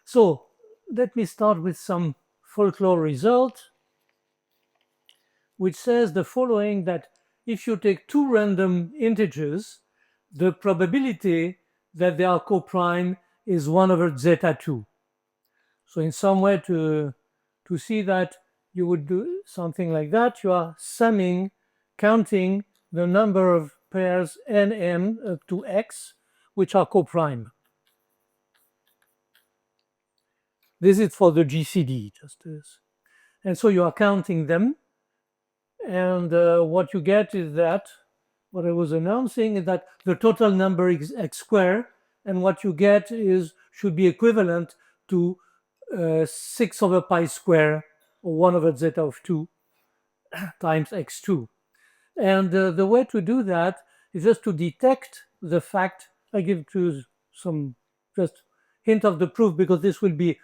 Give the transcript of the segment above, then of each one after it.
So let me start with some folklore result, which says the following, that if you take two random integers, the probability that they are coprime is 1 over zeta 2. So in some way to see that, you would do something like that. You are summing, counting the number of pairs n, m up to x, which are coprime. This is for the GCD, just as. And so you are counting them. And what you get is that, what I was announcing is that the total number is x squared, and what you get should be equivalent to 6 over pi squared, or 1 over zeta of 2 times x2. And the way to do that is just to detect the fact. I give to some just hint of the proof, because this will be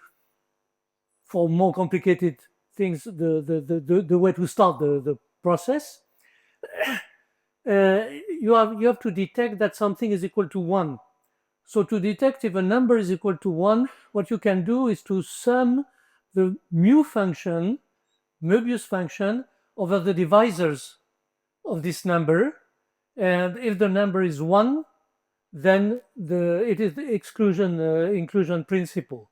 for more complicated things the way to start the process. You have to detect that something is equal to 1. So to detect if a number is equal to 1, what you can do is to sum the mu function, Möbius function, over the divisors of this number. And if the number is 1, then it is the inclusion principle.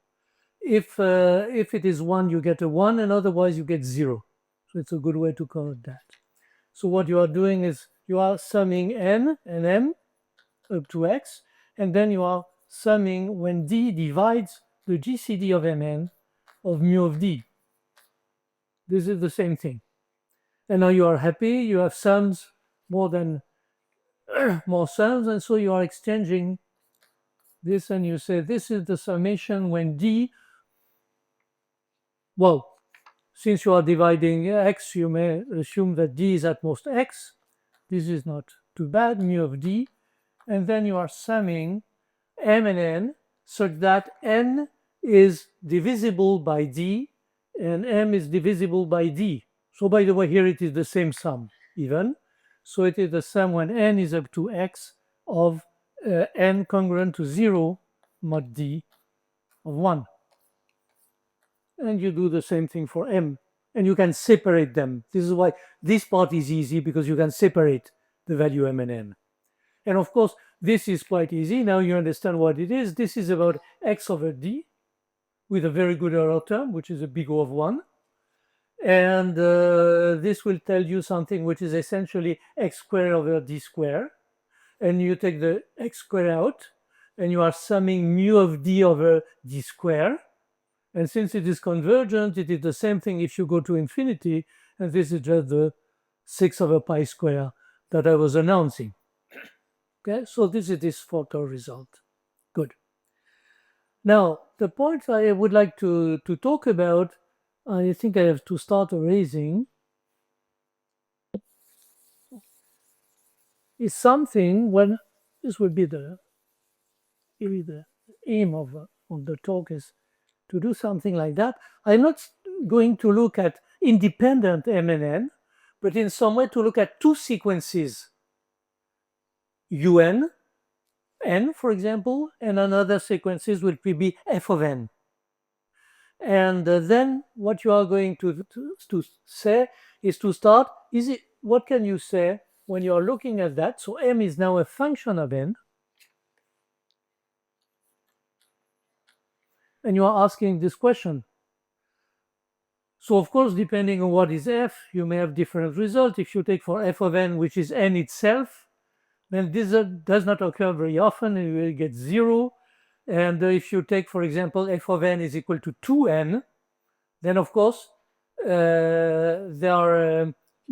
If it is 1, you get a 1, and otherwise you get 0. So it's a good way to count that. So what you are doing is you are summing n and m up to x, and then you are summing when d divides the GCD of mn of mu of d. This is the same thing. And now you are happy, you have sums more sums, and so you are exchanging this, and you say this is the summation when d, well, since you are dividing x, you may assume that d is at most x. This is not too bad, mu of d. And then you are summing m and n such that n is divisible by d and m is divisible by d. So by the way, here it is the same sum even. So it is the sum when n is up to x of n congruent to 0 mod d of 1. And you do the same thing for m, and you can separate them. This is why this part is easy, because you can separate the value m and n. And of course, this is quite easy. Now you understand what it is. This is about x over d with a very good error term, which is a big O of 1. And this will tell you something which is essentially x squared over d squared. And you take the x squared out, and you are summing mu of d over d squared. And since it is convergent, it is the same thing if you go to infinity, and this is just the 6 over pi square that I was announcing. Okay, so this is this folklore result. Good. Now, the point I would like to talk about, I think I have to start erasing, is something when this will be the aim of the talk, is to do something like that. I'm not going to look at independent m and n, but in some way to look at two sequences, un, n, for example, and another sequences will be f of n. And then what you are going to say is to start, what can you say when you are looking at that? So m is now a function of n, and you are asking this question. So of course, depending on what is f, you may have different results. If you take for f of n, which is n itself, then this does not occur very often, and you will get 0. And if you take, for example, f of n is equal to 2n, then of course,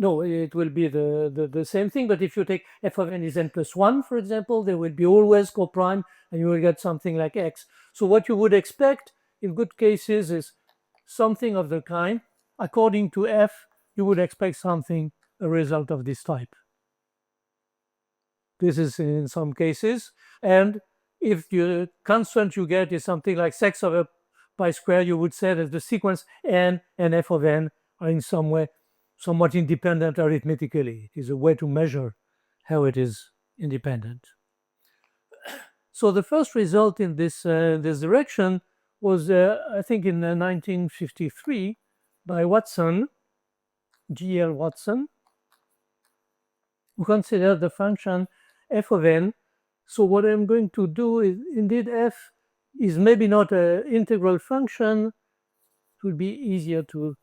no, it will be the same thing. But if you take f of n is n plus 1, for example, they will be always coprime, and you will get something like x. So what you would expect in good cases is something of the kind. According to f, you would expect something, a result of this type. This is in some cases. And if the constant you get is something like 6 over pi squared, you would say that the sequence n and f of n are in some way somewhat independent arithmetically. It is a way to measure how it is independent. So the first result in this direction was, I think, in 1953 by Watson, G.L. Watson, who considered the function f of n. So what I'm going to do is, indeed, f is maybe not an integral function. It would be easier to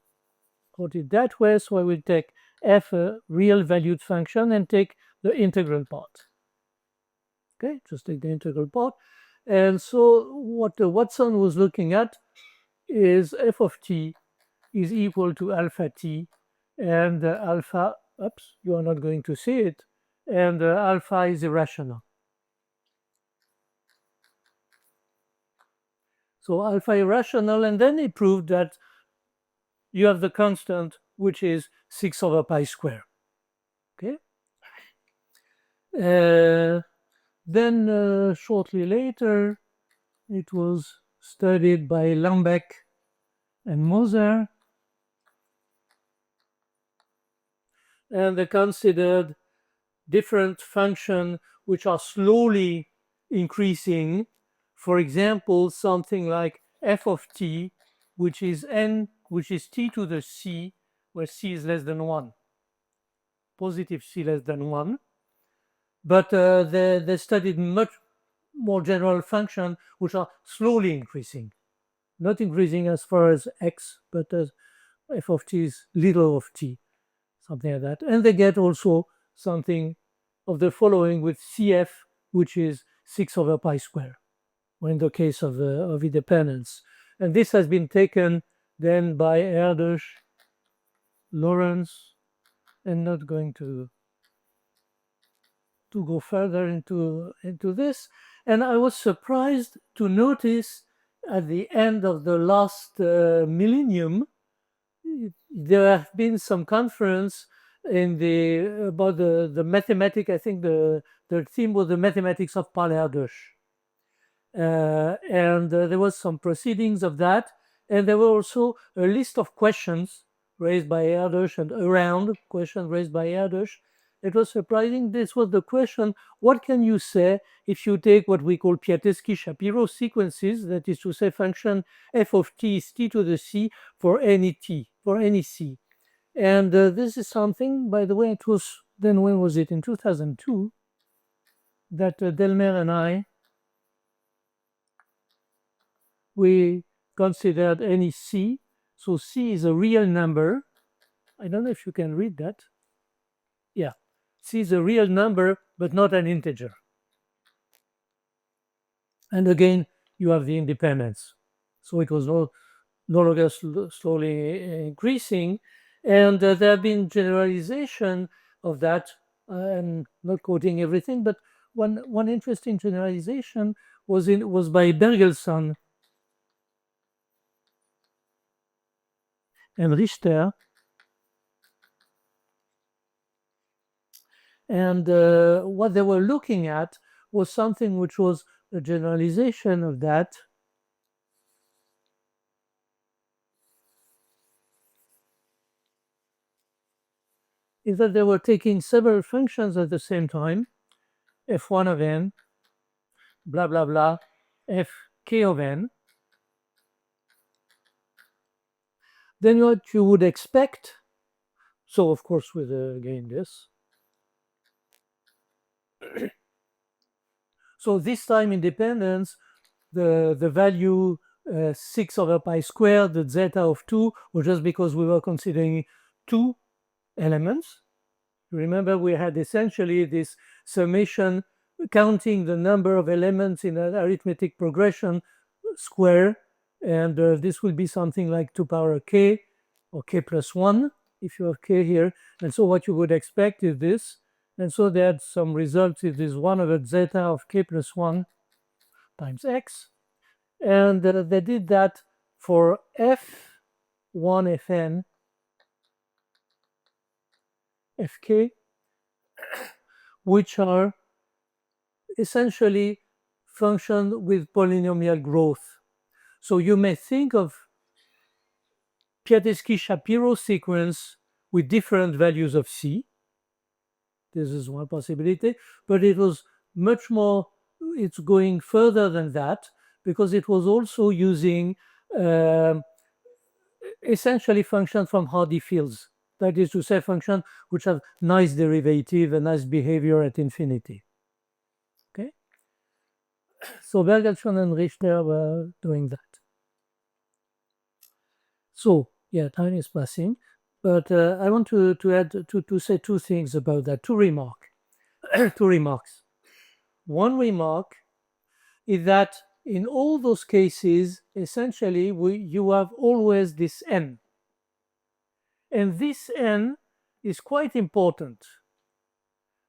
put it that way. So I will take f, a real valued function, and take the integral part. Okay, just take the integral part. And so what Watson was looking at is f of t is equal to alpha t, and alpha, oops, you are not going to see it, and alpha is irrational. So alpha irrational, and then he proved that you have the constant, which is 6 over pi square. Okay. Then shortly later, it was studied by Lambeck and Moser, and they considered different functions which are slowly increasing. For example, something like f of t, which is t to the c, where c is less than 1, positive c less than 1. But they studied much more general functions which are slowly increasing, not increasing as far as x, but as f of t is little of t, something like that. And they get also something of the following with cf, which is 6 over pi square, or in the case of independence. And this has been taken then by Erdős, Lawrence, and not going to go further into this. And I was surprised to notice at the end of the last millennium, there have been some conference about the mathematics. I think the theme was the mathematics of Paul Erdős. And there was some proceedings of that, and there were also a list of questions raised by Erdős and around questions raised by Erdős. It was surprising. This was the question: what can you say if you take what we call Piateschi-Shapiro sequences, that is to say, function f of t is t to the c for any t, for any c? And this is something, by the way, it was then, when was it? In 2002, that Delmer and I, we considered any c. So c is a real number. I don't know if you can read that. Yeah, c is a real number, but not an integer. And again, you have the independence. So it was no longer slowly increasing. And there have been generalization of that. I'm not quoting everything, but one interesting generalization was by Bergelson and Richter. And what they were looking at was something which was a generalization of that. Is that they were taking several functions at the same time, f1 of n, blah, blah, blah, fk of n. Then what you would expect, so of course with again this. So this time independence, the value 6 over pi squared, the zeta of 2, was just because we were considering 2 elements. Remember, we had essentially this summation counting the number of elements in an arithmetic progression square, and this will be something like 2 power k, or k plus 1, if you have k here. And so what you would expect is this. And so they had some results is this 1 over zeta of k plus 1 times x. And they did that for f1 fn, fk, which are essentially functions with polynomial growth. So you may think of Piateschi-Shapiro sequence with different values of c. This is one possibility, but it was much more, it's going further than that, because it was also using essentially functions from Hardy fields. That is to say, functions which have nice derivative and nice behavior at infinity. Okay, so Bergelson and Richter were doing that. So yeah, time is passing, but I want to add to say two things about that. Two remarks. One remark is that in all those cases, essentially, you have always this n. And this n is quite important.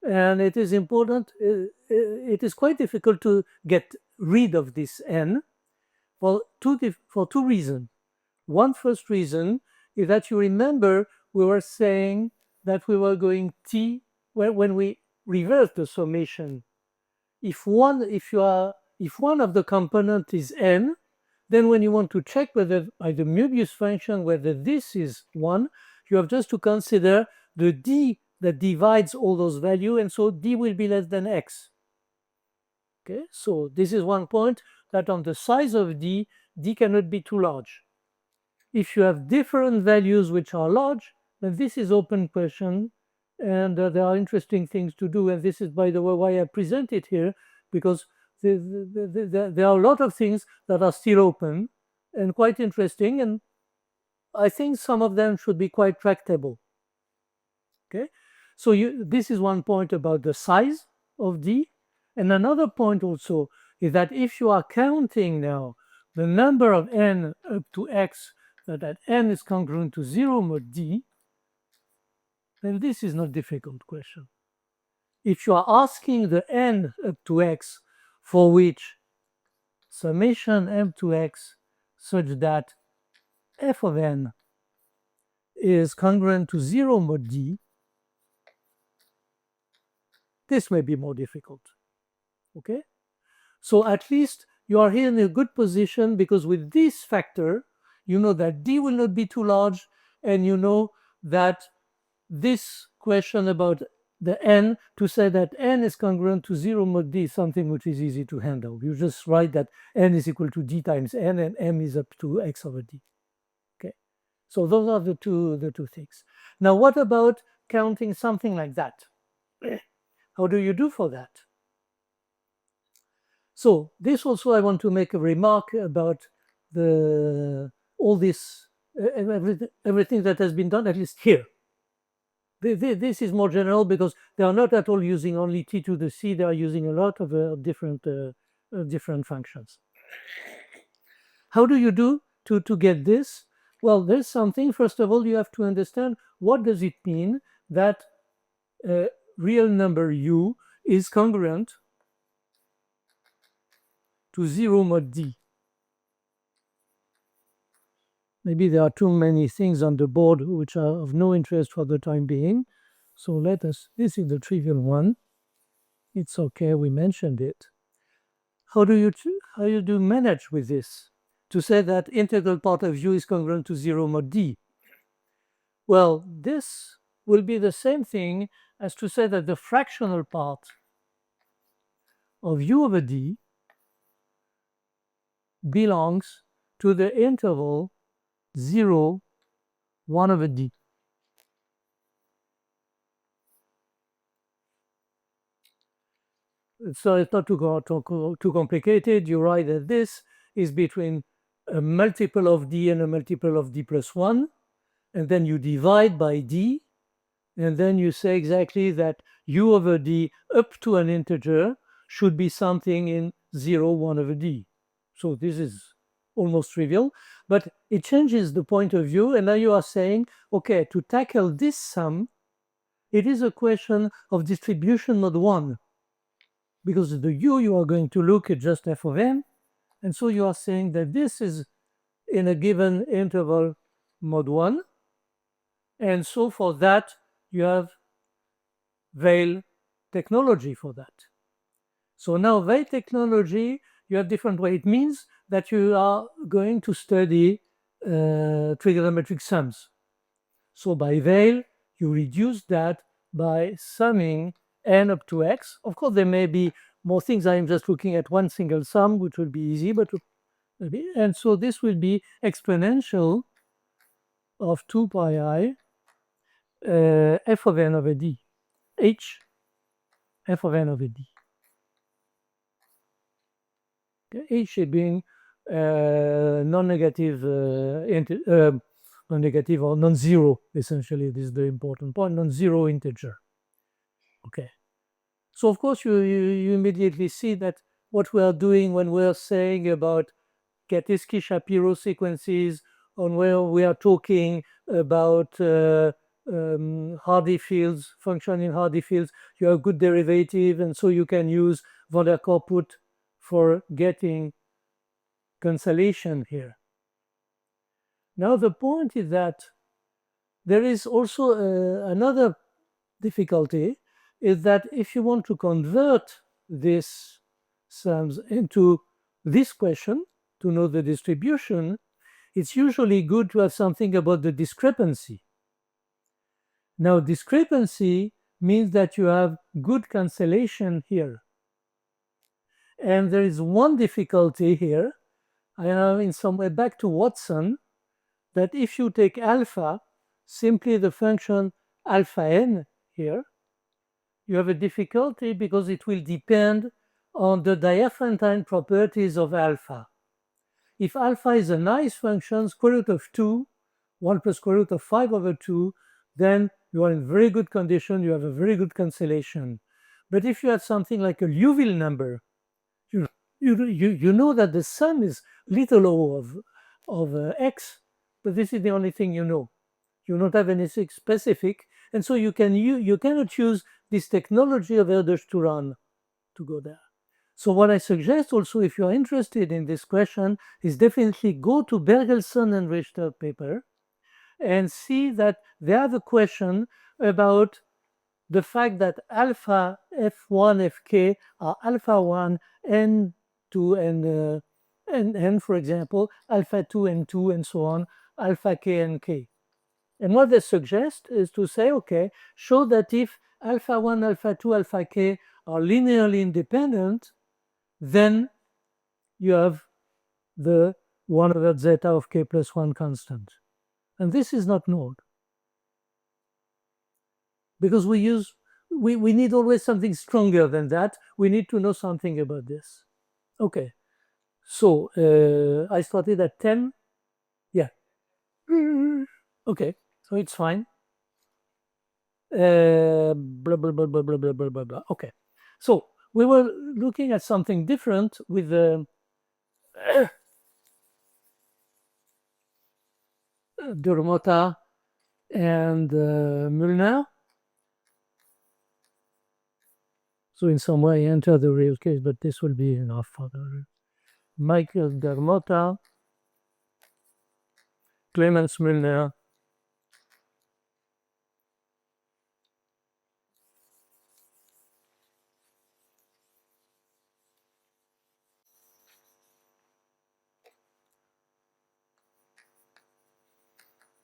And it is important, it is quite difficult to get rid of this n for two reasons. One first reason is that you remember we were saying that we were going t, when we reverse the summation, if one of the component is n, then when you want to check whether by the Möbius function whether this is 1, you have just to consider the d that divides all those values, and so d will be less than x. Okay, so this is one point, that on the size of d cannot be too large. If you have different values which are large, then this is open question, and there are interesting things to do. And this is, by the way, why I present it here, because there are a lot of things that are still open and quite interesting, and I think some of them should be quite tractable. Okay, so this is one point about the size of d, and another point also is that if you are counting now the number of n up to x, that n is congruent to 0 mod d, then this is not a difficult question. If you are asking the n up to x for which summation m to x such that f of n is congruent to 0 mod d, this may be more difficult. Okay, so at least you are here in a good position, because with this factor you know that d will not be too large, and you know that this question about the n, to say that n is congruent to 0 mod d, is something which is easy to handle. You just write that n is equal to d times n, and m is up to x over d. Okay, so those are the two things. Now, what about counting something like that? How do you do for that? So this also, I want to make a remark about all this everything that has been done, at least here. This is more general, because they are not at all using only t to the c, they are using a lot of different functions. How do you do to get this? Well, there's something. First of all, you have to understand, what does it mean that real number u is congruent to 0 mod d. Maybe there are too many things on the board which are of no interest for the time being. So this is the trivial one. It's okay, we mentioned it. How do you manage with this? To say that integral part of u is congruent to 0 mod d. Well, this will be the same thing as to say that the fractional part of u over d belongs to the interval 0, 1 over d. So it's not too complicated. You write that this is between a multiple of d and a multiple of d plus 1, and then you divide by d, and then you say exactly that u over d up to an integer should be something in 0, 1 over d. So this is almost trivial, but it changes the point of view, and now you are saying, okay, to tackle this sum, it is a question of distribution mod 1, because the u you are going to look at just f of n, and so you are saying that this is in a given interval mod 1, and so for that you have Weil technology for that. So now Weil technology, you have different ways. It means that you are going to study trigonometric sums. So by Weil, you reduce that by summing n up to x. Of course, there may be more things. I'm just looking at one single sum, which will be easy, but and so this will be exponential of 2 pi I f of n over d, h f of n over d. Okay, h being non-negative, non-negative or non-zero, essentially. This is the important point, non-zero integer. Okay. So of course you immediately see that what we are doing when we're saying about Kateski-Shapiro sequences, on where we are talking about Hardy fields, function in Hardy fields, you have good derivative, and so you can use von der Korput for getting cancellation here. Now the point is that there is also another difficulty, is that if you want to convert these sums into this question, to know the distribution, it's usually good to have something about the discrepancy. Now, discrepancy means that you have good cancellation here. And there is one difficulty here. I am in some way back to Watson, that if you take alpha, simply the function alpha n here, you have a difficulty because it will depend on the Diophantine properties of alpha. If alpha is a nice function, square root of 2, 1 plus square root of 5 over 2, then you are in very good condition, you have a very good cancellation. But if you have something like a Liouville number, you know that the sum is little o of x, but this is the only thing you know. You don't have anything specific, and so you cannot use this technology of Erdős-Turan to go there. So what I suggest also, if you're interested in this question, is definitely go to Bergelson and Richter paper and see that they have a question about the fact that alpha f1, fk are alpha 1, n2, and n, for example, alpha 2, and 2, and so on, alpha k and k. And what they suggest is to say, okay, show that if alpha 1, alpha 2, alpha k are linearly independent, then you have the 1 over zeta of k plus 1 constant. And this is not known. Because we need always something stronger than that. We need to know something about this. Okay. So I started at 10. Yeah. Okay. So it's fine. Blah, blah, blah, blah, blah, blah, blah, blah, blah. Okay. So we were looking at something different with Durmota and Müllner. So in some way, enter the real case, but this will be enough for the Michael Durmota, Clemens Müllner,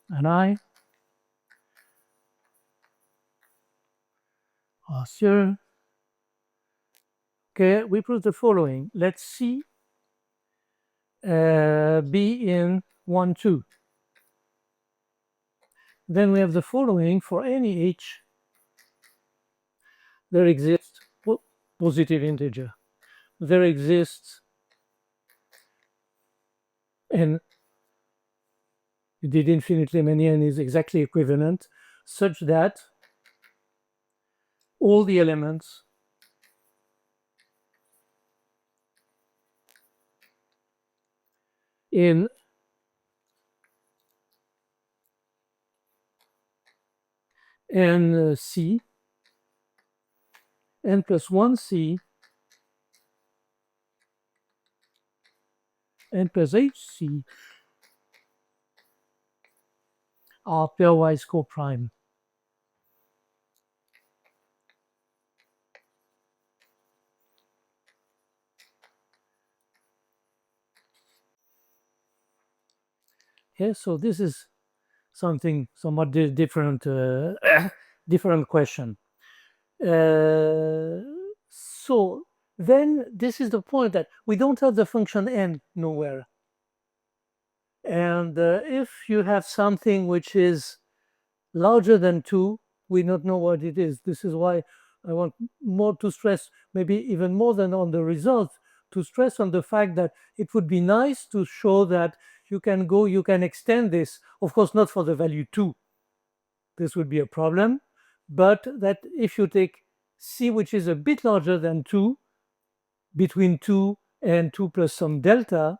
and I are sure. Okay, we prove the following. Let C be in 1, 2. Then we have the following: for any h, there exists positive integer. There exists n, you did infinitely many n is exactly equivalent, such that all the elements in n c, n plus 1 c, n plus h c are pairwise coprime. Okay, so this is something somewhat different, different question. So then this is the point that we don't have the function n nowhere. And if you have something which is larger than 2, we don't know what it is. This is why I want more to stress, maybe even more than on the result, to stress on the fact that it would be nice to show that you can extend this, of course not for the value 2, this would be a problem, but that if you take C which is a bit larger than 2, between 2 and 2 plus some delta,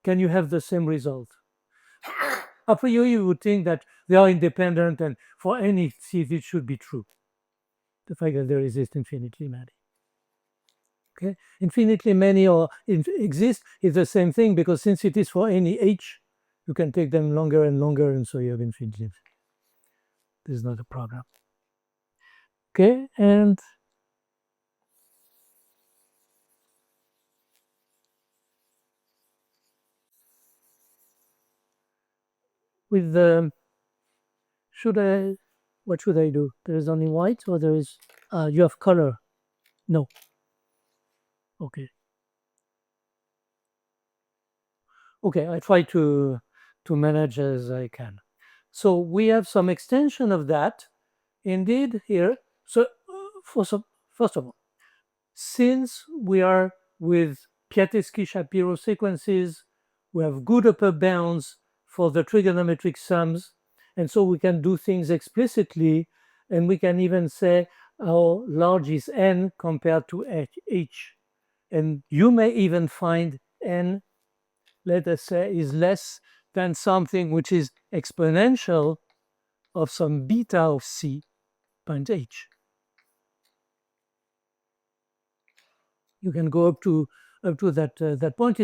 can you have the same result? A priori, you would think that they are independent, and for any C, it should be true. The fact that there exist infinitely many. Okay, infinitely many or exist is the same thing, because since it is for any H, you can take them longer and longer, and so you have infinity. This is not a problem. Okay, and with the what should I do? There is only white, or there is you have color? No. Okay. Okay, I try to manage as I can. So we have some extension of that indeed here. So first of all, since we are with Piatetsky-Shapiro sequences, we have good upper bounds for the trigonometric sums, and so we can do things explicitly, and we can even say how large is n compared to h. And you may even find n, let us say, is less than something which is exponential of some beta of c point h. You can go up to that point.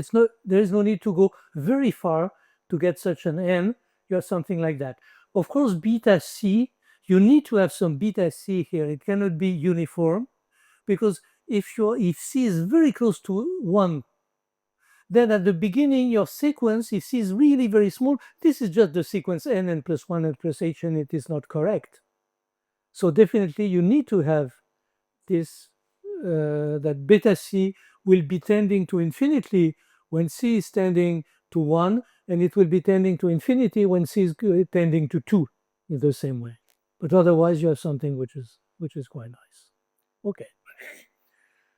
There is no need to go very far to get such an n. You have something like that. Of course, beta c, you need to have some beta c here. It cannot be uniform, because if c is very close to 1, then at the beginning your sequence, if c is really very small, this is just the sequence n plus 1 n plus h, and it is not correct. So definitely you need to have this, that beta c will be tending to infinity when c is tending to 1, and it will be tending to infinity when c is tending to 2 in the same way. But otherwise you have something which is quite nice. Okay.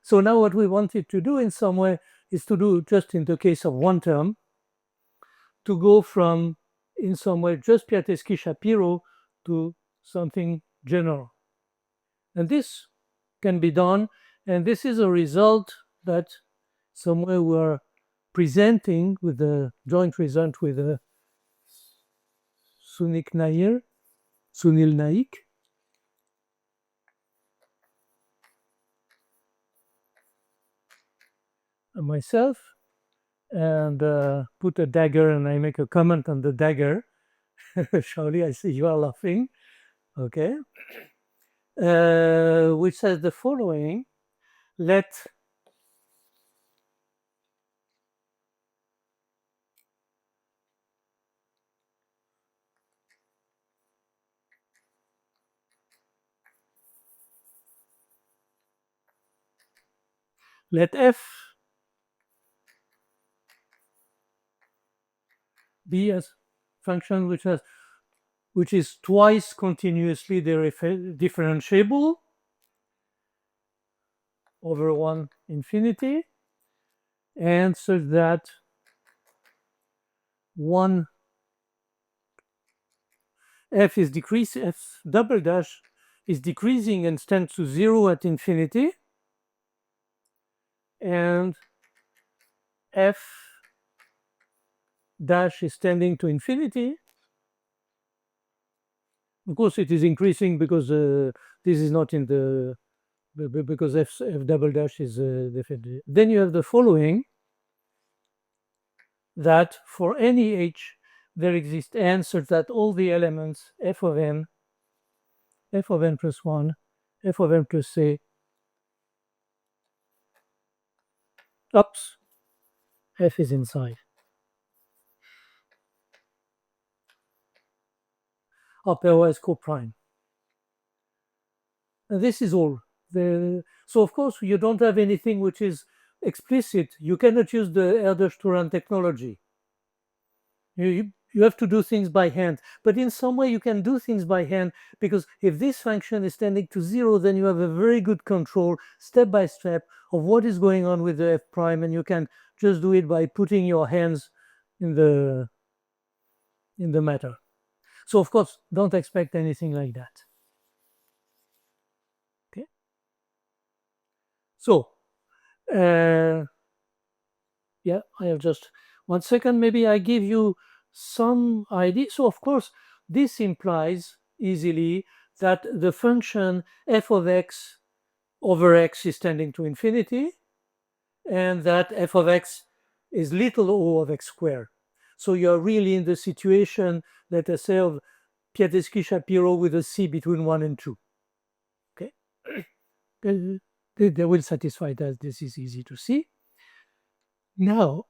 So now what we wanted to do in some way is to do, just in the case of one term, to go from, in some way, just Piatetsky-Shapiro to something general. And this can be done, and this is a result that somewhere we are presenting with the joint result with Sunil Naik. And myself, and put a dagger, and I make a comment on the dagger. Charlie, I see you are laughing. Okay. Which says the following: let f be a function which is twice continuously differentiable over 1 infinity, and such that 1 f is decreasing, f double dash is decreasing and tends to 0 at infinity, and f dash is tending to infinity. Of course, it is increasing because this is not in the, because f double dash is definitely. Then you have the following: that for any h there exist n such that all the elements f of n plus 1, f of n plus a, f is inside. Pairwise coprime. And this is all. So of course you don't have anything which is explicit. You cannot use the Erdős-Turan technology. You have to do things by hand, but in some way you can do things by hand, because if this function is tending to 0, then you have a very good control step by step of what is going on with the f prime, and you can just do it by putting your hands in the matter. So of course don't expect anything like that. Okay, so yeah, I have just 1 second. Maybe I give you some idea. So of course, this implies easily that the function f of x over x is tending to infinity, and that f of x is little o of x squared. So you're really in the situation, let us say, of Piatetsky-Shapiro with a c between 1 and 2. Okay, they will satisfy that. This is easy to see. Now,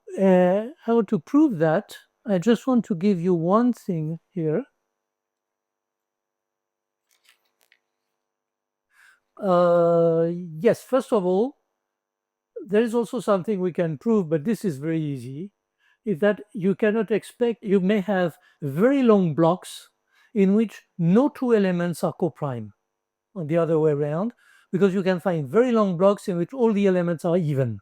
how to prove that? I just want to give you one thing here. Yes, first of all, there is also something we can prove, but this is very easy, is that you cannot expect, you may have very long blocks in which no two elements are coprime, or the other way around, because you can find very long blocks in which all the elements are even.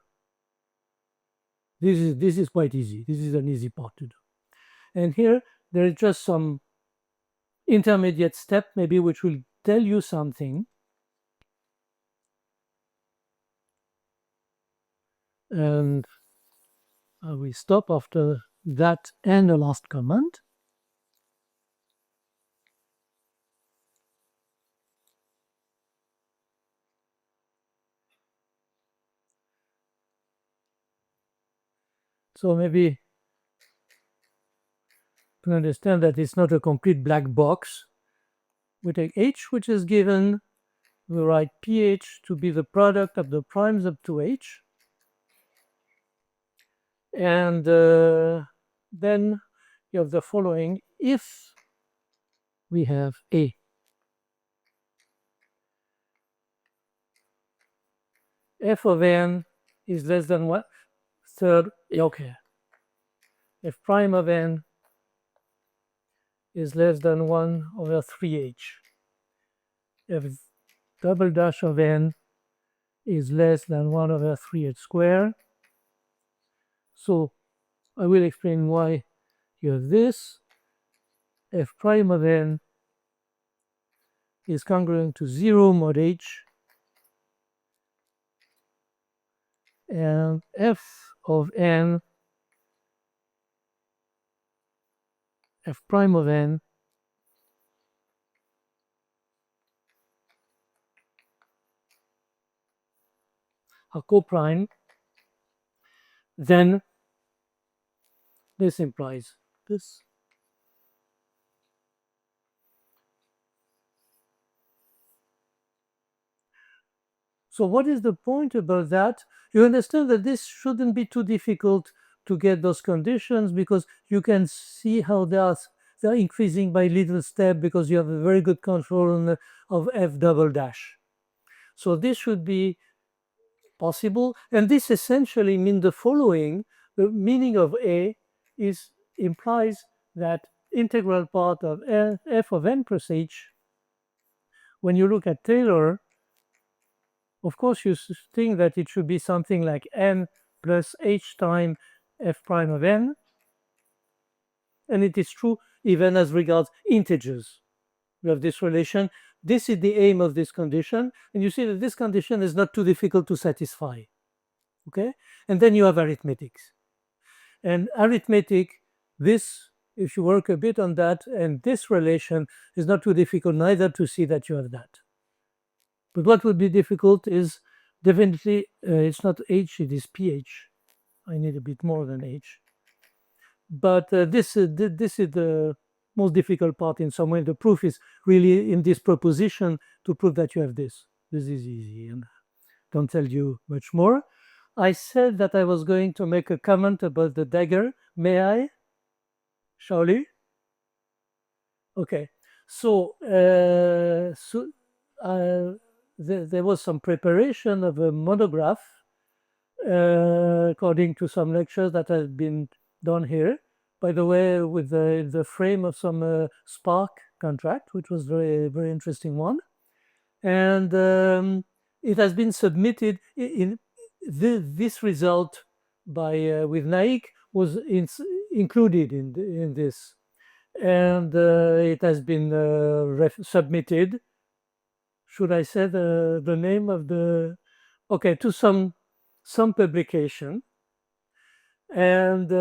This is quite easy. This is an easy part to do. And here, there is just some intermediate step, maybe, which will tell you something. And we stop after that and the last comment. So maybe to understand that it's not a complete black box, we take h, which is given, we write ph to be the product of the primes up to h, and then you have the following: if we have a f of n is less than 1/3, okay, f prime of n is less than 1 over 3h, f double dash of n is less than 1 over 3h squared. So I will explain why you have this. F prime of n is congruent to 0 mod h, and f of n, f prime of n are coprime, then this implies this. So what is the point about that? You understand that this shouldn't be too difficult to get those conditions, because you can see how they're increasing by little step, because you have a very good control of f double dash. So this should be possible, and this essentially means the following: the meaning of a implies that integral part of f of n plus h, when you look at Taylor, of course you think that it should be something like n plus h times f prime of n, and it is true even as regards integers. We have this relation. This is the aim of this condition, and you see that this condition is not too difficult to satisfy. Okay, and then you have arithmetics, and arithmetic, this, if you work a bit on that, and this relation is not too difficult neither to see that you have that. But what would be difficult is definitely it's not h, it is ph. I need a bit more than h, but this is the most difficult part in some way. The proof is really in this proposition to prove that you have this. This is easy, and don't tell you much more. I said that I was going to make a comment about the dagger. May I, Shaoli? Okay. So, there was some preparation of a monograph according to some lectures that has been done here. By the way, with the frame of some Spark contract, which was very interesting one, and it has been submitted in this result by with Naik was included in this, and it has been submitted. Should I say the name of the? Okay, to some publication, and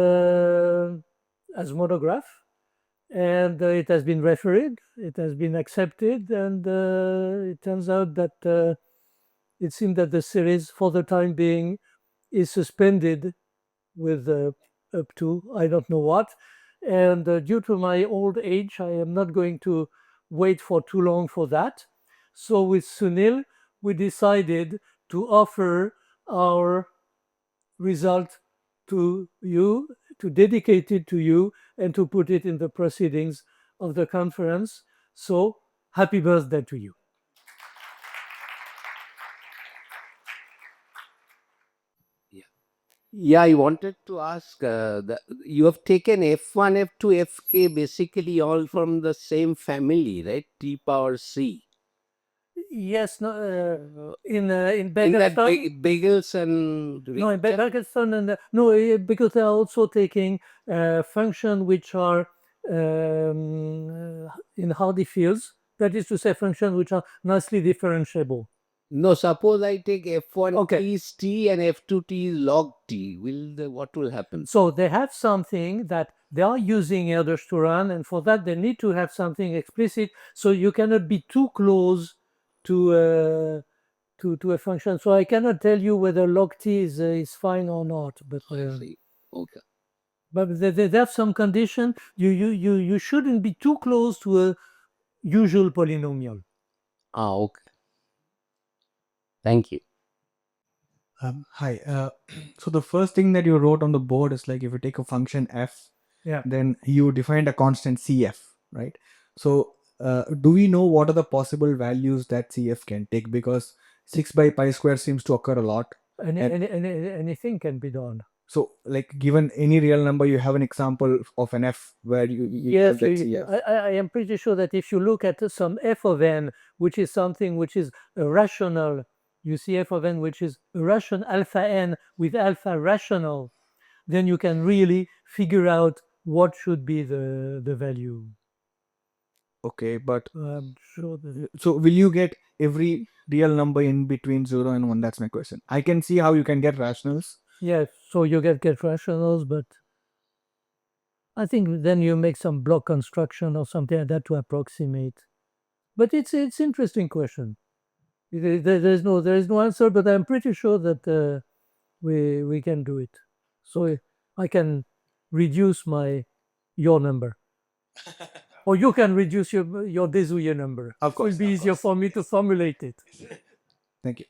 as monograph, and it has been referred, it has been accepted, and it turns out that it seems that the series, for the time being, is suspended with up to I don't know what, and due to my old age, I am not going to wait for too long for that. So with Sunil, we decided to offer our result to you, to dedicate it to you, and to put it in the proceedings of the conference. So happy birthday to you. Yeah, I wanted to ask, you have taken F1, F2, Fk basically all from the same family, right? T power C. Yes, no, in In that Begelston. Bagels and No, in Richter? Begelston, and no, because they are also taking functions which are in Hardy fields. That is to say, functions which are nicely differentiable. No, suppose I take F1 Okay. T is T and F2 T is log T. What will happen? So they have something that they are using headers to run, and for that they need to have something explicit. So you cannot be too close to a function. So I cannot tell you whether log t is fine or not. But Okay. but they have some condition. You shouldn't be too close to a usual polynomial. Okay. Thank you. Hi. So the first thing that you wrote on the board is like if you take a function f, Yeah. then you defined a constant cf, right? So do we know what are the possible values that cf can take? Because 6 by pi square seems to occur a lot. Anything can be done. So like given any real number, you have an example of an f where you Yes, have that cf. I am pretty sure that if you look at some f of n, which is something which is a rational, you see f of n which is a rational alpha n with alpha rational, then you can really figure out what should be the value. Okay, but I'm sure that so will you get every real number in between 0 and 1? That's my question. I can see how you can get rationals. yes, so you get rationals, but I think then you make some block construction or something like that to approximate. But it's interesting question. There is no answer, but I'm pretty sure that we can do it. So I can reduce your number, or you can reduce your Deshouillers number. Of course, It will be easier for me to formulate it. Thank you.